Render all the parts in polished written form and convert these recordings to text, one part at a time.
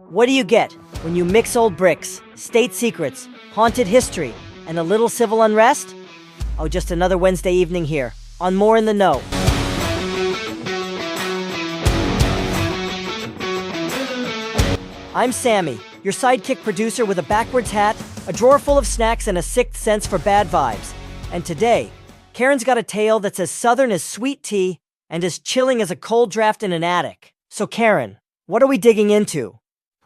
What do you get when you mix old bricks, state secrets, haunted history, and a little civil unrest? Oh, just another Wednesday evening here on Morin the Know. I'm Sammy, your sidekick producer with a backwards hat, a drawer full of snacks, and a sixth sense for bad vibes. And today, Karen's got a tale that's as southern as sweet tea and as chilling as a cold draft in an attic. So Karen, what are we digging into?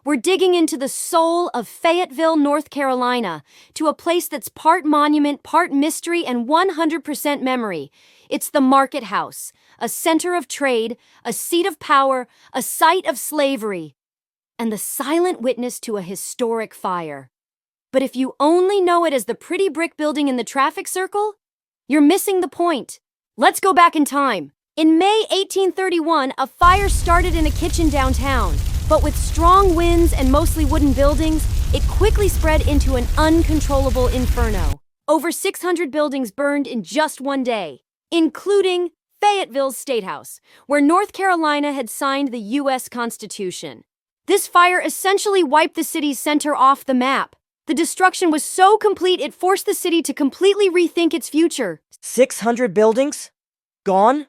We're digging into the soul of Fayetteville, North Carolina, to a place that's part monument, part mystery, and 100% memory. It's the Market House, a center of trade, a seat of power, a site of slavery, and the silent witness to a historic fire. But if you only know it as the pretty brick building in the traffic circle, you're missing the point. Let's go back in time. In May 1831, a fire started in a kitchen downtown. But with strong winds and mostly wooden buildings, it quickly spread into an uncontrollable inferno. Over 600 buildings burned in just one day, including Fayetteville's State House, where North Carolina had signed the U.S. Constitution. This fire essentially wiped the city's center off the map. The destruction was so complete it forced the city to completely rethink its future. 600 buildings? Gone?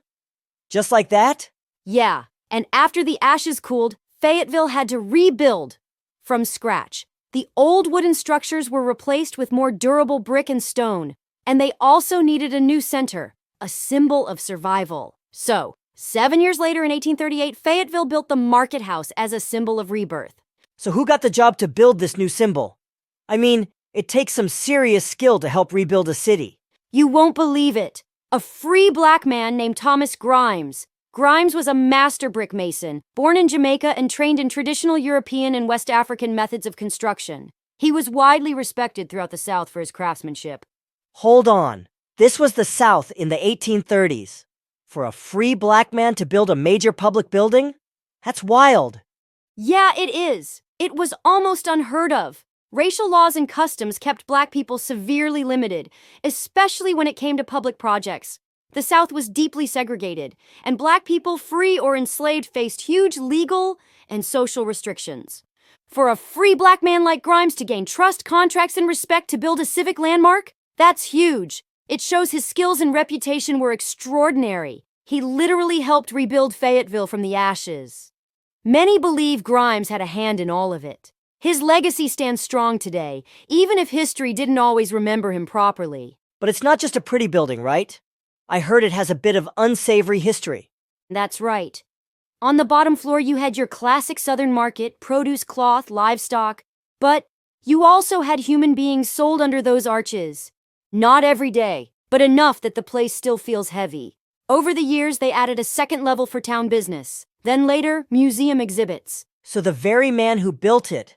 Just like that? Yeah, and after the ashes cooled, Fayetteville had to rebuild from scratch. The old wooden structures were replaced with more durable brick and stone, and they also needed a new center, a symbol of survival. So, 7 years later in 1838, Fayetteville built the Market House as a symbol of rebirth. So who got the job to build this new symbol? I mean, it takes some serious skill to help rebuild a city. You won't believe it. A free black man named Thomas Grimes. Grimes was a master brick mason, born in Jamaica and trained in traditional European and West African methods of construction. He was widely respected throughout the South for his craftsmanship. Hold on. This was the South in the 1830s. For a free black man to build a major public building? That's wild. Yeah, it is. It was almost unheard of. Racial laws and customs kept black people severely limited, especially when it came to public projects. The South was deeply segregated, and black people, free or enslaved, faced huge legal and social restrictions. For a free black man like Grimes to gain trust, contracts, and respect to build a civic landmark, that's huge. It shows his skills and reputation were extraordinary. He literally helped rebuild Fayetteville from the ashes. Many believe Grimes had a hand in all of it. His legacy stands strong today, even if history didn't always remember him properly. But it's not just a pretty building, right? I heard it has a bit of unsavory history. That's right. On the bottom floor, you had your classic Southern market, produce, cloth, livestock. But you also had human beings sold under those arches. Not every day, but enough that the place still feels heavy. Over the years, they added a second level for town business. Then later, museum exhibits. So the very man who built it,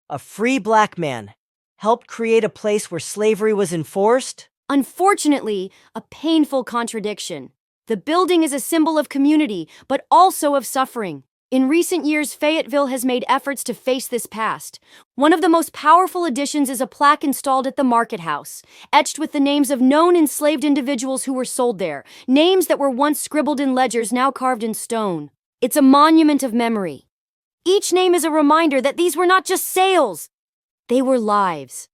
a free black man, helped create a place where slavery was enforced? Unfortunately, a painful contradiction. The building is a symbol of community, but also of suffering. In recent years, Fayetteville has made efforts to face this past. One of the most powerful additions is a plaque installed at the Market House, etched with the names of known enslaved individuals who were sold there, names that were once scribbled in ledgers, now carved in stone. It's a monument of memory. Each name is a reminder that these were not just sales, they were lives.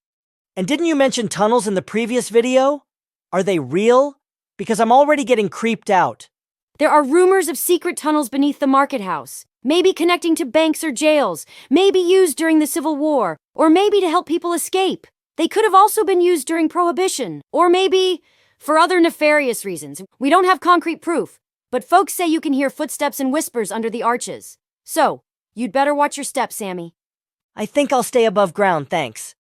And didn't you mention tunnels in the previous video? Are they real? Because I'm already getting creeped out. There are rumors of secret tunnels beneath the Market House, maybe connecting to banks or jails, maybe used during the Civil War, or maybe to help people escape. They could have also been used during Prohibition, or maybe for other nefarious reasons. We don't have concrete proof, but folks say you can hear footsteps and whispers under the arches. So, you'd better watch your steps, Sammy. I think I'll stay above ground, thanks.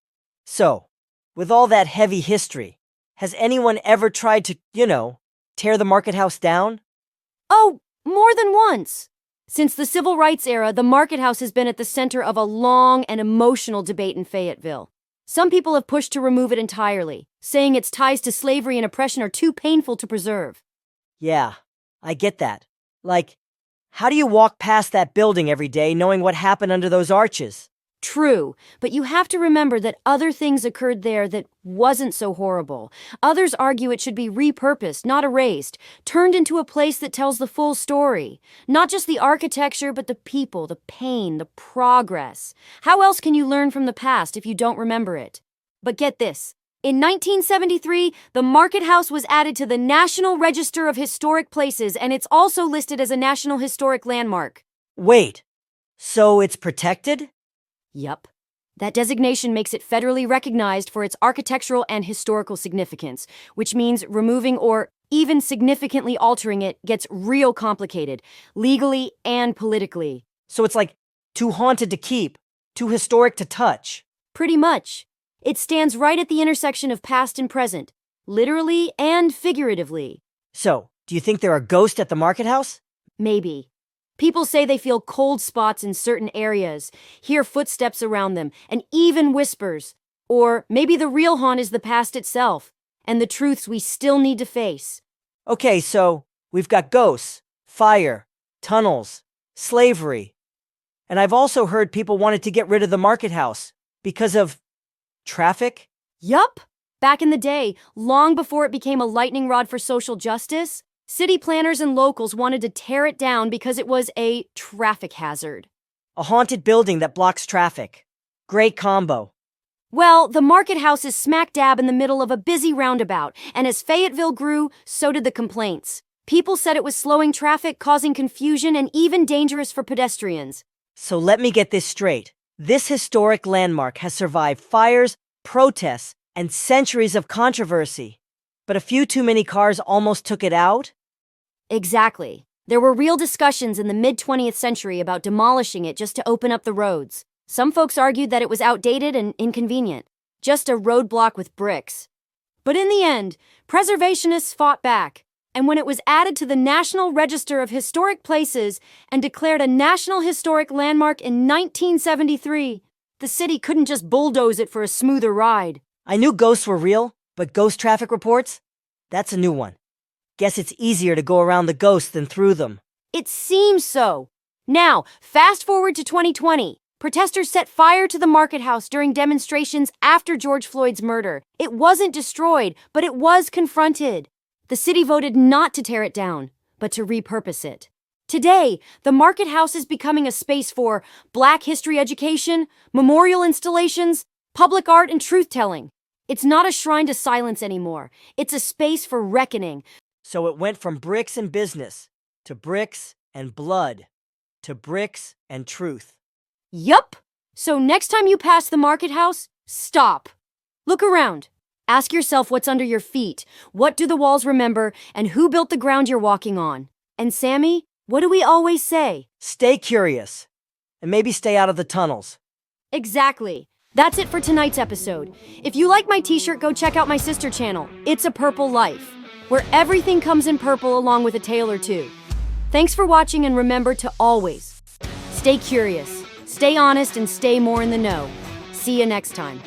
So, with all that heavy history, has anyone ever tried to, tear the Market House down? Oh, more than once. Since the Civil Rights era, the Market House has been at the center of a long and emotional debate in Fayetteville. Some people have pushed to remove it entirely, saying its ties to slavery and oppression are too painful to preserve. Yeah, I get that. Like, how do you walk past that building every day knowing what happened under those arches? True, but you have to remember that other things occurred there that wasn't so horrible. Others argue it should be repurposed, not erased, turned into a place that tells the full story. Not just the architecture, but the people, the pain, the progress. How else can you learn from the past if you don't remember it? But get this. In 1973, the Market House was added to the National Register of Historic Places, and it's also listed as a National Historic Landmark. Wait, so it's protected? Yup. That designation makes it federally recognized for its architectural and historical significance, which means removing or even significantly altering it gets real complicated, legally and politically. So it's like too haunted to keep, too historic to touch. Pretty much. It stands right at the intersection of past and present, literally and figuratively. So, do you think there are ghosts at the Market House? Maybe. People say they feel cold spots in certain areas, hear footsteps around them, and even whispers. Or maybe the real haunt is the past itself, and the truths we still need to face. Okay, so we've got ghosts, fire, tunnels, slavery. And I've also heard people wanted to get rid of the Market House because of traffic? Yup! Back in the day, long before it became a lightning rod for social justice, city planners and locals wanted to tear it down because it was a traffic hazard. A haunted building that blocks traffic. Great combo. Well, the Market House is smack dab in the middle of a busy roundabout, and as Fayetteville grew, so did the complaints. People said it was slowing traffic, causing confusion, and even dangerous for pedestrians. So let me get this straight. This historic landmark has survived fires, protests, and centuries of controversy. But a few too many cars almost took it out? Exactly. There were real discussions in the mid-20th century about demolishing it just to open up the roads. Some folks argued that it was outdated and inconvenient, just a roadblock with bricks. But in the end, preservationists fought back, and when it was added to the National Register of Historic Places and declared a National Historic Landmark in 1973, the city couldn't just bulldoze it for a smoother ride. I knew ghosts were real, but ghost traffic reports? That's a new one. Guess it's easier to go around the ghosts than through them. It seems so. Now, fast forward to 2020. Protesters set fire to the Market House during demonstrations after George Floyd's murder. It wasn't destroyed, but it was confronted. The city voted not to tear it down, but to repurpose it. Today, the Market House is becoming a space for Black history education, memorial installations, public art, and truth-telling. It's not a shrine to silence anymore. It's a space for reckoning. So it went from bricks and business, to bricks and blood, to bricks and truth. Yup! So next time you pass the Market House, stop. Look around. Ask yourself what's under your feet, what do the walls remember, and who built the ground you're walking on. And Sammy, what do we always say? Stay curious, and maybe stay out of the tunnels. Exactly. That's it for tonight's episode. If you like my t-shirt, go check out my sister channel, It's a Purple Life, where everything comes in purple along with a tale or two. Thanks for watching, and remember to always stay curious, stay honest, and stay more in the know. See you next time.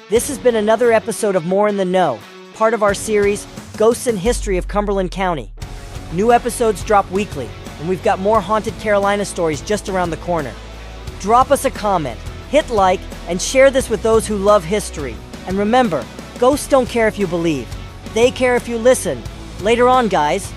This has been another episode of Morin the Know, part of our series, Ghosts and History of Cumberland County. New episodes drop weekly, and we've got more haunted Carolina stories just around the corner. Drop us a comment, hit like, and share this with those who love history. And remember, ghosts don't care if you believe. They care if you listen. Later on, guys.